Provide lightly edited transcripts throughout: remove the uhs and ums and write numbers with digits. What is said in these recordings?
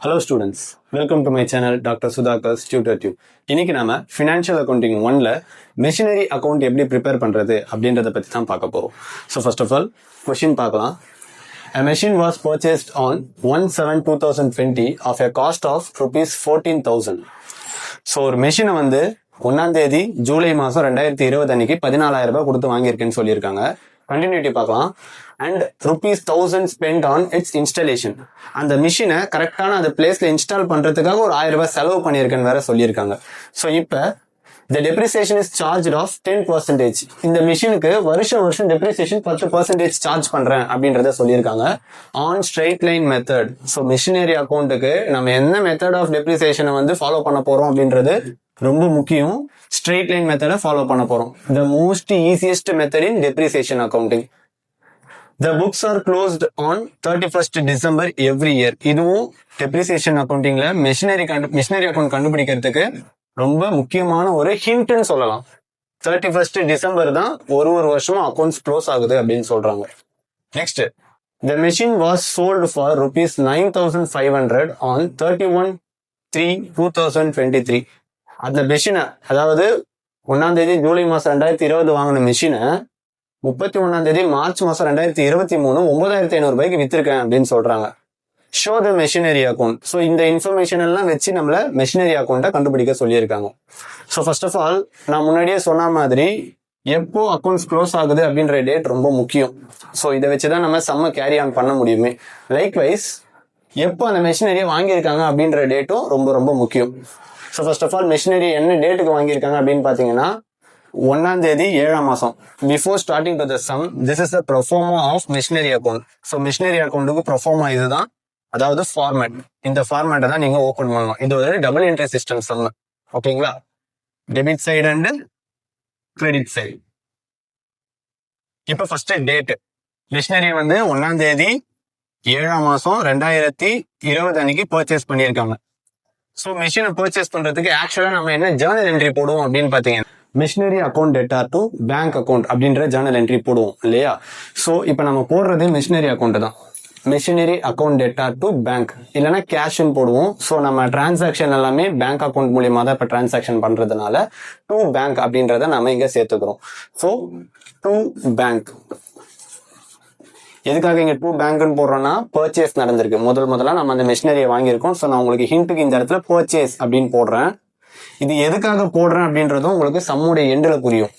Hello students, welcome to my channel Dr. Sudhakar's Tutor Tube. இன்னைக்கு நாம Financial Accounting 1ல Machinery Account எப்படி prepare பண்றது அப்படின்றத பத்தி தான் பார்க்க போறோம். So first of all, question பார்க்கலாம். A machine was purchased on 1/7/2020 of a cost of rupees 14,000. So ஒரு மெஷினை வந்து 1ஆம் தேதி ஜூலை மாசம் 2020 அன்னைக்கு 14,000 ரூபாய் கொடுத்து வாங்கியிருக்கேன்னு சொல்லியிருக்காங்க. கண்டினியூட்டி பார்க்கலாம். And ₹1000 spend on it's installation. அந்த மிஷினை கரெக்டான அந்த பிளேஸ்ல இன்ஸ்டால் பண்றதுக்காக ஒரு 1000 ரூபாய் செலவு பண்ணியிருக்கேன்னு வேற சொல்லியிருக்காங்க. ஸோ இப்போ the depreciation is charged of 10%. இந்த மிஷினுக்கு வருஷம் depreciation 10% சார்ஜ் பண்றேன் அப்படின்றத சொல்லியிருக்காங்க. On straight line method. So machinery அக்கௌண்ட்டுக்கு நம்ம என்ன மெத்தட் ஆஃப் டெப்ரிசியேஷனை வந்து ஃபாலோ பண்ண போறோம் அப்படின்றது ரொம்ப முக்கியம். ஸ்ட்ரெயிட் லைன் மெத்தடை ஃபாலோ பண்ண போறோம். The most easiest method in depreciation accounting. The books are closed on 31st December every year. இதுவும் டெப்ரிசியேஷன் அக்கௌண்டிங்ல மிஷினரி அக்கௌண்ட் கண்டுபிடிக்கிறதுக்கு ரொம்ப முக்கியமான ஒரு ஹிண்ட்னு சொல்லலாம். 31st December தான் ஒரு வருஷமா அக்கௌண்ட்ஸ் க்ளோஸ் ஆகுது அப்படின்னு சொல்றாங்க. Next, the machine was sold for rupees 9,500 on 31/3/2023. அந்த மெஷினை, அதாவது 1ஆம் தேதி ஜூலை மாசம் 2020 வாங்கின மெஷினை 31ஆம் தேதி மார்ச் மாசம் 2023 9,500 ரூபாய்க்கு வித்திருக்கேன் அப்படின்னு சொல்றாங்க. Show the machinery account. So இந்த இன்ஃபர்மேஷன் எல்லாம் வச்சு நம்மள மெஷினரி அக்கௌண்ட்டை கண்டுபிடிக்க சொல்லியிருக்காங்க. ஸோ ஃபர்ஸ்ட் ஆஃப் ஆல் நான் முன்னாடியே சொன்ன மாதிரி எப்போ அக்கௌண்ட்ஸ் க்ளோஸ் ஆகுது அப்படின்ற டேட் ரொம்ப முக்கியம். ஸோ இதை வச்சுதான் நம்ம செம்ம கேரி ஆன் பண்ண முடியுமே. லைக்வைஸ் எப்போ அந்த மெஷினரியை வாங்கியிருக்காங்க அப்படின்ற டேட்டும் ரொம்ப ரொம்ப முக்கியம். So first of all machinery என்ன டேட்டுக்கு வாங்கியிருக்காங்க அப்படின்னு பார்த்தீங்கன்னா 1ஆம் தேதி 7ஆம் மாசம். Before starting to the sum, this is the proforma of machinery account. So machinery அக்கௌண்ட்டுக்கு ப்ரொஃபார்மா இதுதான், அதாவது ஃபார்மேட். இந்த ஃபார்மேட்டை தான் நீங்க ஓபன் பண்ணணும். இது ஒரு டபுள் என்ட்ரி சிஸ்டம் சம். ஓகேங்களா? Debit side and credit side. இப்போ ஃபர்ஸ்ட் டேட். மிஷினரி வந்து 1ஆம் தேதி 7ஆம் மாசம் 2020 அன்னைக்கு பர்ச்சேஸ் பண்ணியிருக்காங்க. ஸோ மிஷினை பர்ச்சேஸ் பண்றதுக்கு ஆக்சுவலா நம்ம என்ன ஜேர்னல் என்ட்ரி போடுவோம் அப்படின்னு பாத்தீங்கன்னா machinery account debtor to bank account அப்படின்ற ஜேர்னல் என்ட்ரி போடுவோம் இல்லையா? ஸோ இப்போ நம்ம போடுறது மிஷினரி அக்கௌண்ட் தான். Machinery account debtor to bank, இல்லைன்னா கேஷ்னு போடுவோம். ஸோ நம்ம டிரான்சாக்ஷன் எல்லாமே பேங்க் அக்கௌண்ட் மூலியமா தான் இப்போ டிரான்சாக்ஷன் பண்றதுனால டு பேங்க் அப்படின்றத நம்ம இங்க சேர்த்துக்கிறோம். So to bank. எதுக்காக இங்க டு பேங்க்னு போடுறோம்னா பர்ச்சேஸ் நடந்திருக்கு. முதல்ல நம்ம அந்த மிஷினரியை வாங்கியிருக்கோம். ஸோ நான் உங்களுக்கு ஹிண்ட்டுக்கு இந்த இடத்துல பர்ச்சேஸ் அப்படின்னு போடுறேன். இது எதுக்காக போடுறேன் அப்படின்றதும் உங்களுக்கு சம்முடைய எண்டில் புரியும்.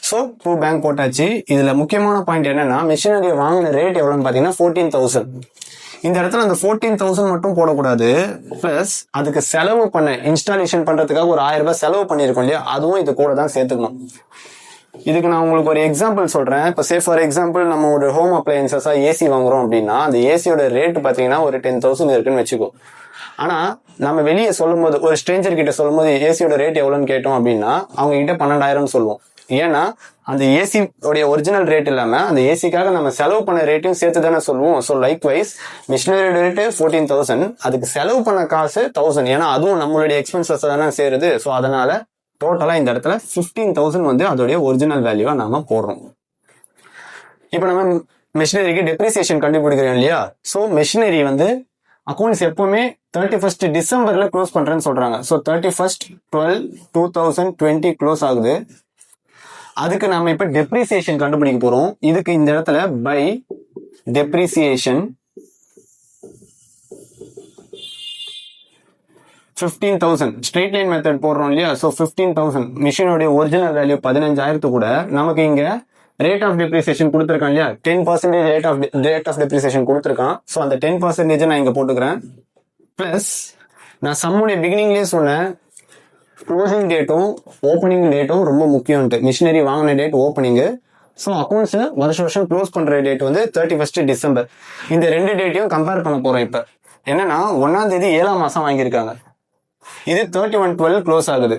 ஸோ டு பேங்க் போட்டாச்சு. இதுல முக்கியமான பாயிண்ட் என்னன்னா மிஷினரியை வாங்கின ரேட் எவ்வளோன்னு பாத்தீங்கன்னா 14,000. இந்த இடத்துல அந்த 14,000 மட்டும் போடக்கூடாது. பிளஸ் அதுக்கு செலவு பண்ண இன்ஸ்டாலேஷன் பண்றதுக்காக ஒரு 1000 ரூபாய் செலவு பண்ணிருக்கோம் இல்லையா, அதுவும் இது கூட தான் சேர்த்துக்கணும். இதுக்கு நான் உங்களுக்கு ஒரு எக்ஸாம்பிள் சொல்றேன். இப்போ சே ஃபார் எக்ஸாம்பிள் நம்ம ஒரு ஹோம் அப்ளையன்சஸா ஏசி வாங்குறோம் அப்படின்னா அந்த ஏசியோட ரேட் பாத்தீங்கன்னா ஒரு 10,000 இருக்குன்னு வச்சுக்கோ. ஆனா நம்ம வெளியே சொல்லும் போது, ஒரு ஸ்ட்ரேஞ்சர் கிட்ட சொல்லும் போது ஏசியோட ரேட் எவ்வளவுன்னு கேட்டோம் அப்படின்னா அவங்க கிட்ட 12,000 சொல்லுவோம். ஏன்னா அந்த ஏசி உடைய ஒரிஜினல் ரேட் இல்லாம அந்த ஏசிக்காக நம்ம செலவு பண்ண ரேட்டையும் சேர்த்து தானே சொல்லுவோம். So like wise machinery rate 14,000, அதுக்கு செலவு பண்ண காசு 1,000. ஏன்னா அதுவும் நம்மளுடைய எக்ஸ்பென்சஸ் தானே சேருது. ஸோ அதனால டோட்டலா இந்த இடத்துல 15,000 வந்து அதோடைய ஒரிஜினல் வேல்யூவா நாம போடுறோம். இப்போ நம்ம மிஷினரிக்கு டெப்ரிசியேஷன் கண்டுபிடிக்கிறோம் இல்லையா? ஸோ மிஷினரி வந்து அக்கௌண்ட்ஸ் எப்பவுமே 31st டிசம்பர்ல க்ளோஸ் பண்றேன்னு சொல்றாங்க. ஸோ 31/12/2020 க்ளோஸ் ஆகுது. அதுக்கு நம்ம இப்ப டெப்ரிசியேஷன் கண்டுபிடிக்க போறோம். இதுக்கு இந்த இடத்துல by depreciation 15,000 straight line method போடுறோம் இல்லையா? ஸோ 15,000 மிஷினோடைய ஒரிஜினல் வேல்யூ 15,000 கூட நமக்கு இங்க ரேட் ஆஃப் டெப்ரிசியேஷன் கொடுத்துருக்கான் இல்லையா? 10% ரேட் ஆஃப் டெப்ரிசியேஷன் கொடுத்துருக்கான். ஸோ அந்த 10% நான் இங்க போட்டுக்கிறேன். பிளஸ் நான் சம்முடைய பிகினிங்லேயே சொன்னேன் க்ளோசிங் டேட்டும் ஓப்பனிங் டேட்டும் ரொம்ப முக்கியம்ட்டு. மிஷினரி வாங்கின டேட் ஓப்பனிங்கு. ஸோ அக்கௌண்ட்ஸ் வருஷம் க்ளோஸ் பண்ற டேட் வந்து 31st டிசம்பர். இந்த ரெண்டு டேட்டையும் கம்பேர் பண்ண போறோம். இப்ப என்னன்னா 1ஆம் தேதி 7ஆம் மாசம் வாங்கியிருக்காங்க. இது 31/12 க்ளோஸ் ஆகுது.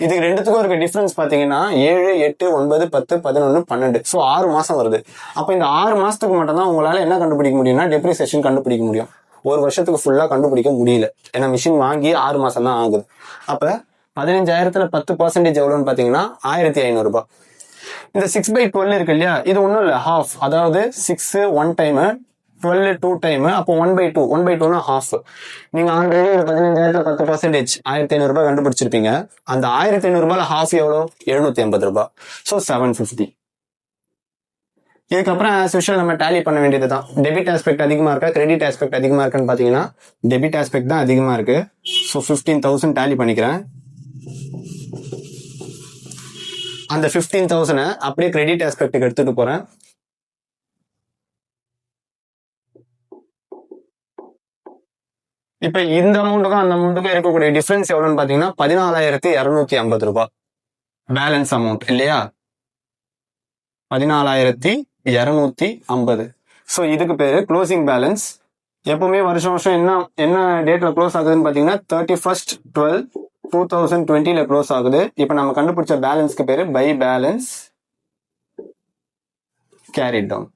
இதுக்கு ரெண்டுத்துக்கும் இருக்க டிஃபரன்ஸ் பாத்தீங்கன்னா 7, 8, 9, 10, 11, 12. ஸோ 6 மாசம் வருது. அப்ப இந்த 6 மாசத்துக்கு மட்டும் தான் உங்களால என்ன கண்டுபிடிக்க முடியும்னா டெப்ரிசியேஷன் கண்டுபிடிக்க முடியும். ஒரு வருஷத்துக்கு ஃபுல்லா கண்டுபிடிக்க முடியல. ஏன்னா மிஷின் வாங்கி 6 மாசம் தான் ஆகுது. அப்ப 15,000த்துல 10% எவ்வளவுன்னு பாத்தீங்கன்னா 1,500 ரூபாய். இந்த 6/12 இருக்கு இல்லையா, இது ஒன்றும் இல்லை, ஹாஃப். அதாவது 6 ஒன் டைம் 12 2 டைம், அப்போ 1/2, 1/2னா half. நீங்க ஆல்ரெடி 15,000 10% 1500 ரூபாய் கண்டுபிடிச்சிருப்பீங்க. அந்த 1500 ரூபாயில half எவ்வளோ? 750 ரூபாய். ஸோ 750. இதுக்கப்புறம் ஆஸ் யூஷுவல் நம்ம டேலி பண்ண வேண்டியதுதான். டெபிட் ஆஸ்பெக்ட் அதிகமா இருக்கா, கிரெடிட் ஆஸ்பெக்ட் அதிகமா இருக்கான்னு பாத்தீங்கன்னா டெபிட் ஆஸ்பெக்ட் தான் அதிகமா இருக்கு. ஸோ 15,000 டேலி பண்ணிக்கிறேன். அந்த 15,000 அப்படியே கிரெடிட் ஆஸ்பெக்ட்டுக்கு எடுத்துட்டு போறேன். இப்ப இந்த அமௌண்ட்டுக்கும் அந்த அமௌண்ட்டுக்கும் இருக்கக்கூடிய டிஃபரன்ஸ் எவ்வளவுன்னு பாத்தீங்கன்னா 14,250 ரூபாய் பேலன்ஸ் அமௌண்ட் இல்லையா? 14,250. ஸோ இதுக்கு பேரு க்ளோசிங் பேலன்ஸ். எப்பவுமே வருஷம் வருஷம் என்ன டேட்ல க்ளோஸ் ஆகுதுன்னு பாத்தீங்கன்னா 31/12/2020 க்ளோஸ் ஆகுது. இப்ப நம்ம கண்டுபிடிச்ச பேலன்ஸ்க்கு பேரு பை பேலன்ஸ் கேரிட் டவுன்.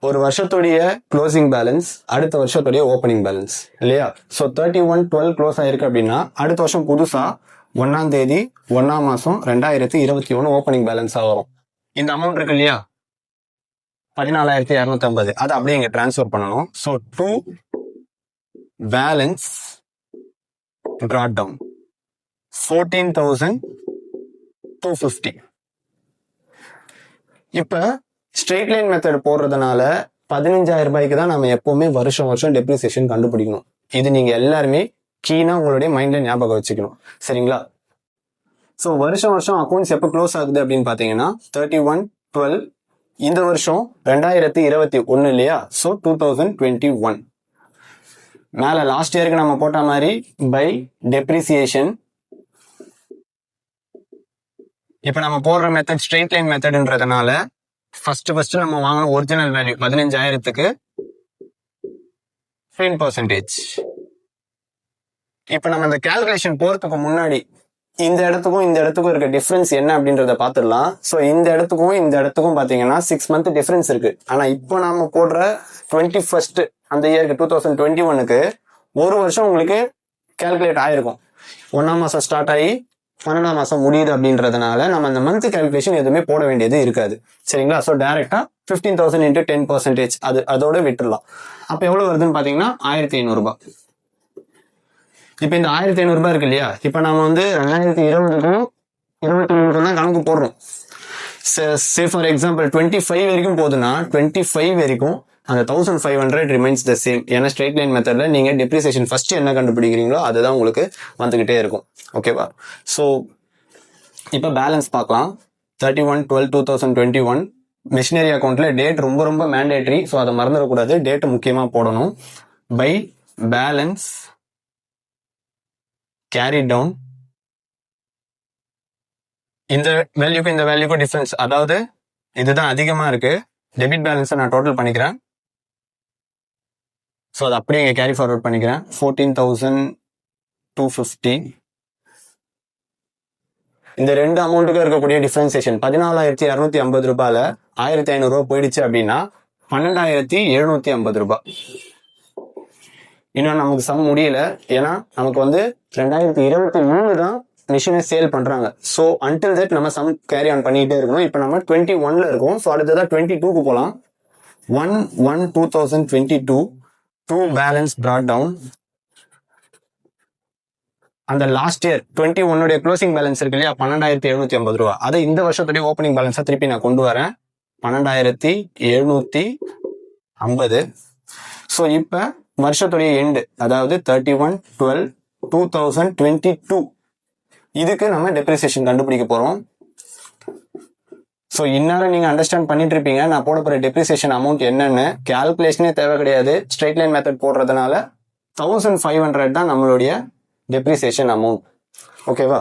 ஒரு வருஷத்துடைய க்ளோசிங் பேலன்ஸ் அடுத்த வருஷத்துடைய ஓப்பனிங் பேலன்ஸ் இல்லையா? ஸோ 31/12 க்ளோஸ் ஆயிருக்கு அப்படின்னா அடுத்த வருஷம் புதுசா 1ஆம் தேதி 1ஆம் மாசம் 2021 ஓப்பனிங் பேலன்ஸா வரும். இந்த அமௌண்ட் இருக்கு இல்லையா 14,250, அதை அப்படியே இங்க டிரான்ஸ்ஃபர் பண்ணணும். So to balance brought down 14,250. இப்ப ஸ்ட்ரெயிட் லைன் மெத்தட் போடுறதுனால 15,000 ரூபாய்க்கு தான் நம்ம எப்பவுமே வருஷம் வருஷம் டெப்ரிசியேஷன் கண்டுபிடிக்கணும். இது நீங்க எல்லாருமே கீனா உங்களுடைய மைண்ட்ல ஞாபகம் வச்சுக்கணும். சரிங்களா? ஸோ வருஷம் வருஷம் அக்கௌண்ட்ஸ் எப்போ க்ளோஸ் ஆகுது அப்படின்னு பாத்தீங்கன்னா 31/12. இந்த வருஷம் 2021 இல்லையா? ஸோ 2021. மேல லாஸ்ட் இயருக்கு நம்ம போட்ட மாதிரி பை டெப்ரிசியேஷன். இப்ப நம்ம போடுற மெத்தட் ஸ்ட்ரெயிட் லைன் மெத்தட்ன்றதுனால ஃபர்ஸ்ட் நம்ம வாங்கின ஒரிஜினல் வேல்யூ 15,000க்கு 10%. இப்ப நம்ம இந்த கால்குலேஷன் போறதுக்கு முன்னாடி இந்த இடத்துக்கும் இருக்க டிஃபரன்ஸ் என்ன அப்படின்றத பாத்துடலாம். சோ இந்த இடத்துக்கும் பாத்தீங்கன்னா 6 month டிஃபரன்ஸ் இருக்கு. ஆனா இப்போ நாம போடுற 21st அந்த இயருக்கு 2021க்கு ஒரு வருஷம் உங்களுக்கு கால்குலேட் ஆயிருக்கும். 1ஆம் மாசம் ஸ்டார்ட் ஆகி 12ஆம் மாசம் முடியுது அப்படின்றதுனால நம்ம அந்த மந்த் கால்குலேஷன் எதுவுமே போட வேண்டியது இருக்காது. சரிங்களா? ஸோ டைரக்டா 15,000 into 10% அதோட விட்டுடலாம். அப்ப எவ்வளவு வருதுன்னு பாத்தீங்கன்னா 1,500 ரூபாய். இப்ப இந்த 1,500 ரூபாய் இருக்கு இல்லையா? இப்ப நாம 2020க்கும் 2021 தான் கணக்கு போடுறோம். சே ஃபார் எக்ஸாம்பிள் 25 வரைக்கும் போகுதுன்னா 25 வரைக்கும் அந்த 1,500 ரிமைன்ஸ் த சேம். ஏன்னா ஸ்ட்ரெயிட் லைன் மெத்தட்ல நீங்க டெப்ரிசியேஷன் ஃபர்ஸ்ட் என்ன கண்டுபிடிக்கிறீங்களோ அதுதான் உங்களுக்கு வந்துகிட்டே இருக்கும். ஓகேவா? ஸோ இப்ப பேலன்ஸ் பார்க்கலாம். 31/12/2021 மிஷினரி அக்கௌண்ட்ல டேட் ரொம்ப ரொம்ப மேண்டேட்டரி. ஸோ அதை மறந்துடக்கூடாது, டேட் முக்கியமா போடணும். By balance carry down. இந்த வேல்யூக்கும் டிஃபரன்ஸ், அதாவது இதுதான் அதிகமா இருக்கு. டெபிட் பேலன்ஸை நான் டோட்டல் பண்ணிக்கிறேன். ஸோ அதை அப்படியே இங்கே கேரி ஃபார்வர்ட் பண்ணிக்கிறேன். 14,250. இந்த ரெண்டு அமௌண்ட்டுக்கும் இருக்கக்கூடிய டிஃபரன்சியேஷன் 14,250 ரூபாயில 1,500 ரூபாய் போயிடுச்சு அப்படின்னா 12,750 ரூபாய். இன்னும் நமக்கு சம் முடியல. ஏன்னா நமக்கு 2023 தான் மிஷினை சேல் பண்றாங்க. ஸோ அன்டில் தட் நம்ம சம் கேரி ஆன் பண்ணிக்கிட்டே இருக்கணும். இப்போ நம்ம 21ல இருக்கோம். ஸோ அடுத்ததான் 22க்கு போகலாம். 1/1/2022 to balance brought down. அந்த லாஸ்ட் இயர் 21 க்ளோசிங் பேலன்ஸ் இருக்கு இல்லையா 12,750 ரூபாய். அதை இந்த வருஷத்துடைய ஓப்பனிங் பேலன்ஸா திருப்பி நான் கொண்டு வரேன் 12,750. ஸோ இப்ப வருஷத்துடைய எண்டு, அதாவது 31/12/2022 இதுக்கு நம்ம டெப்ரிசியேஷன் கண்டுபிடிக்க போறோம். ஸோ இந்நேரம் நீங்க அண்டர்ஸ்டாண்ட் பண்ணிட்டு இருப்பீங்க நான் போட போற டெப்ரிசியேஷன் அமௌண்ட் என்னன்னு. கால்குலேஷனே தேவை கிடையாது, ஸ்ட்ரெயிட் லைன் மெத்தட் போடுறதுனால 1,500 தான் நம்மளுடைய டெப்ரிசியேஷன் அமௌண்ட். ஓகேவா?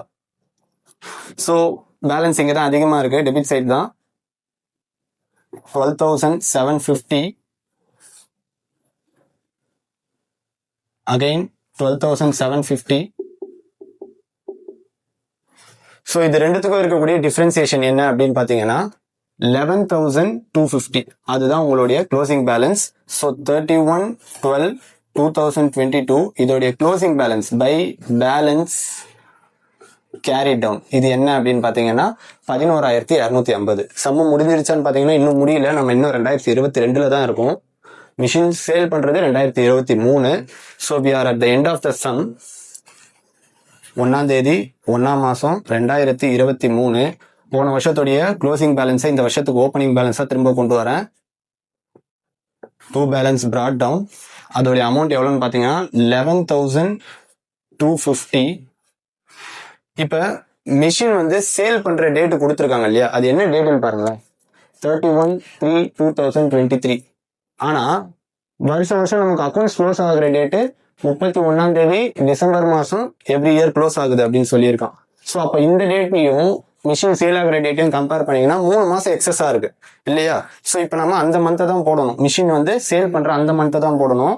ஸோ பேலன்ஸ் இங்க தான் அதிகமா இருக்கு, டெபிட் சைட் தான். 12,750 அகைன் 12,750. ஸோ இது ரெண்டுத்துக்கும் இருக்கக்கூடிய டிஃபரன்சியேஷன் என்ன அப்படின்னு பாத்தீங்கன்னா 11,250. அதுதான் உங்களுடைய க்ளோசிங் பேலன்ஸ். ஸோ 31/12/2022 இதோடைய closing balance by balance carry down. இது என்ன அப்படின்னு பாத்தீங்கன்னா 11,250. சம்ம முடிஞ்சிருச்சான்னு பாத்தீங்கன்னா இன்னும் முடியல. நம்ம இன்னும் 2022 தான் இருக்கும். மிஷின் சேல் பண்றது 2023. So we are at the end of the sum. 1ஆம் தேதி 1ஆம் மாசம் 2023. போன வருஷத்துடைய க்ளோசிங் பேலன்ஸை இந்த வருஷத்துக்கு ஓப்பனிங் பேலன்ஸா திரும்ப கொண்டு வரேன். 2 பேலன்ஸ் brought down. அதோடைய அமௌண்ட் எவ்வளோன்னு பாத்தீங்கன்னா 11,250. இப்ப மிஷின் வந்து சேல் பண்ற டேட் கொடுத்துருக்காங்க இல்லையா, அது என்ன டேட்னு பாருங்களேன். 31/3/2023. ஆனா வருஷம் நமக்கு அக்கௌண்ட்ஸ் க்ளோஸ் ஆகுற டேட்டு 31ஆம் தேதி டிசம்பர் மாசம் எவ்ரி இயர் க்ளோஸ் ஆகுது அப்படின்னு சொல்லியிருக்கான். ஸோ அப்ப இந்த டேட்டையும் மிஷின் சேல் ஆகிற டேட்டையும் கம்பேர் பண்ணீங்கன்னா 3 மாசம் எக்ஸஸா இருக்கு இல்லையா. ஸோ இப்போ நம்ம அந்த மந்த்தை தான் போடணும். மிஷின் வந்து சேல் பண்ற அந்த மந்த்தை தான் போடணும்.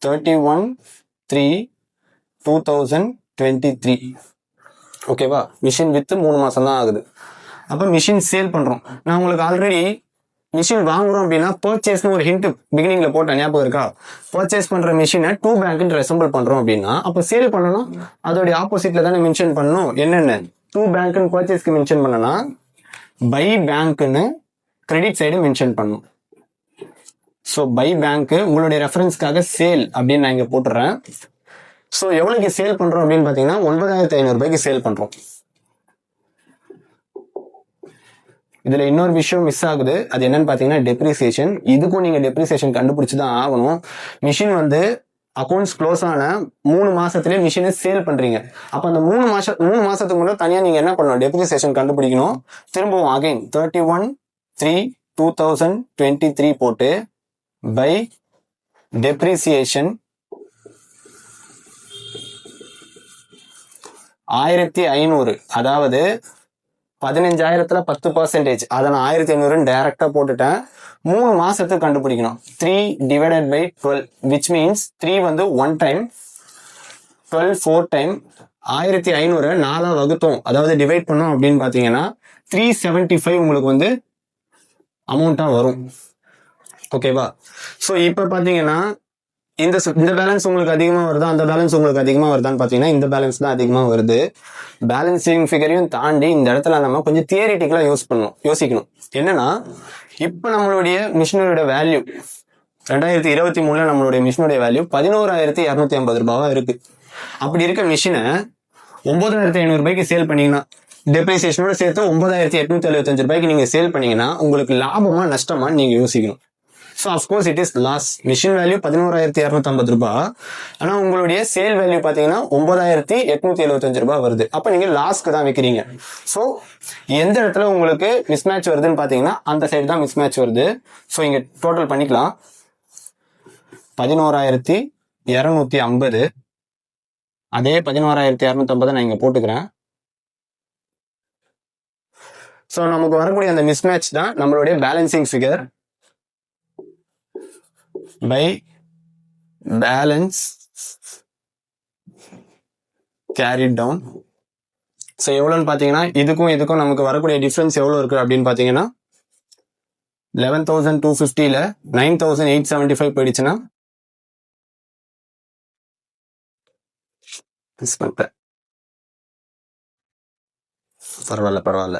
31/3/2023. ஓகேவா. மிஷின் வித்து 3 மாசம் தான் ஆகுது. அப்ப மிஷின் சேல் பண்றோம். நான் உங்களுக்கு ஆல்ரெடி மிஷின் வாங்குறோம் அப்படின்னா பர்ச்சேஸ்னு ஒரு ஹிண்ட் பிகினிங்ல போட்ட ஞாபகம் இருக்கா. பர்ச்சேஸ் பண்ற மிஷினை 2 பேங்க் ரெசம்பிள் பண்றோம் அப்படின்னா அப்ப சேல் பண்ணணும் அதோடைய ஆப்போசிட்ல தானே மென்ஷன் பண்ணணும். என்னென்ன 2 பேங்க்னு பர்ச்சேஸ்க்கு மென்ஷன் பண்ணனா பை பேங்க்னு கிரெடிட் சைடு மென்ஷன் பண்ணணும். ஸோ பை பேங்க் உங்களுடைய ரெஃபரன்ஸ்க்காக சேல் அப்படின்னு நான் இங்க போட்டுறேன். ஸோ எவ்வளவுக்கு சேல் பண்றோம் அப்படின்னு பாத்தீங்கன்னா 9,500 ரூபாய்க்கு சேல் பண்றோம். இதுல இன்னொரு விஷயம் மிஸ் ஆகுது. அது என்னன்னு பாத்தீங்கன்னா டெப்ரிசியேஷன். இதுக்கும் நீங்க டெப்ரிசியேஷன் கண்டுபிடிச்சுதான் ஆகணும். மிஷின் வந்து அக்கௌண்ட்ஸ் க்ளோஸ் ஆன 3 மாசத்துலயே மிஷினை சேல் பண்றீங்க. அப்ப அந்த 3 மாசத்துக்கு முன்னாடி தனியா நீங்க என்ன பண்ணணும், டெப்ரிசியேஷன் கண்டுபிடிக்கணும். திரும்பவும் அகைன் 31/3/2023 போட்டு பை டெப்ரிசியேஷன் 1,500. அதாவது 15,000த்துல 10%. அதை நான் 1,500 டைரக்டா போட்டுட்டேன். 3 மாசத்துக்கு கண்டுபிடிக்கணும். 3 divided by 12 which means 3 வந்து 1 time, 12 4 time. 1,500 4 வகுத்தோம், அதாவது டிவைட் பண்ணோம் அப்படின்னு பாத்தீங்கன்னா 375 உங்களுக்கு வந்து அமௌண்டா வரும். ஓகேவா. சோ இப்ப பாத்தீங்கன்னா இந்த பேலன்ஸ் உங்களுக்கு அதிகமா வருதா, அந்த பேலன்ஸ் உங்களுக்கு அதிகமா வருதான்னு பாத்தீங்கன்னா இந்த பேலன்ஸ் தான் அதிகமா வருது. பேலன்சிங் ஃபிகரையும் தாண்டி இந்த இடத்துல நம்ம கொஞ்சம் தியரிட்டிக்கலா யோசிக்கணும். என்னன்னா இப்ப நம்மளுடைய மிஷினோட வேல்யூ 2023 நம்மளுடைய மிஷினுடைய வேல்யூ 11,250 ரூபாவா இருக்கு. அப்படி இருக்க மிஷினை 9,500 ரூபாய்க்கு சேல் பண்ணீங்கன்னா டெப்ரிசியேஷனோட சேர்த்து 9,875 ரூபாய்க்கு நீங்க சேல் பண்ணீங்கன்னா உங்களுக்கு லாபமா நஷ்டமா நீங்க யோசிக்கணும். So of course it is loss. Machine value 11,250 ரூபாய், ஆனா உங்களுடைய சேல் வேல்யூ பாத்தீங்கன்னா 9,875 ரூபாய் வருது. அப்ப நீங்க லாஸ்க்கு தான் விற்கிறீங்க. ஸோ எந்த இடத்துல உங்களுக்கு மிஸ்மேட்ச் வருதுன்னு பாத்தீங்கன்னா அந்த சைடு தான் மிஸ்மேட்ச் வருது. ஸோ இங்க டோட்டல் பண்ணிக்கலாம். 11,250 அதே 11,250 நான் இங்க போட்டுக்கிறேன். ஸோ நமக்கு வரக்கூடிய அந்த மிஸ்மேட்ச் தான் நம்மளுடைய balancing figure by balance carried down. So எவ்வளோன்னு பார்த்தீங்கன்னா இதுக்கும் நமக்கு வரக்கூடிய டிஃபரன்ஸ் எவ்வளோ இருக்கு அப்படின்னு பார்த்தீங்கன்னா 11,250ல 9,875 போயிடுச்சுன்னா பரவாயில்ல.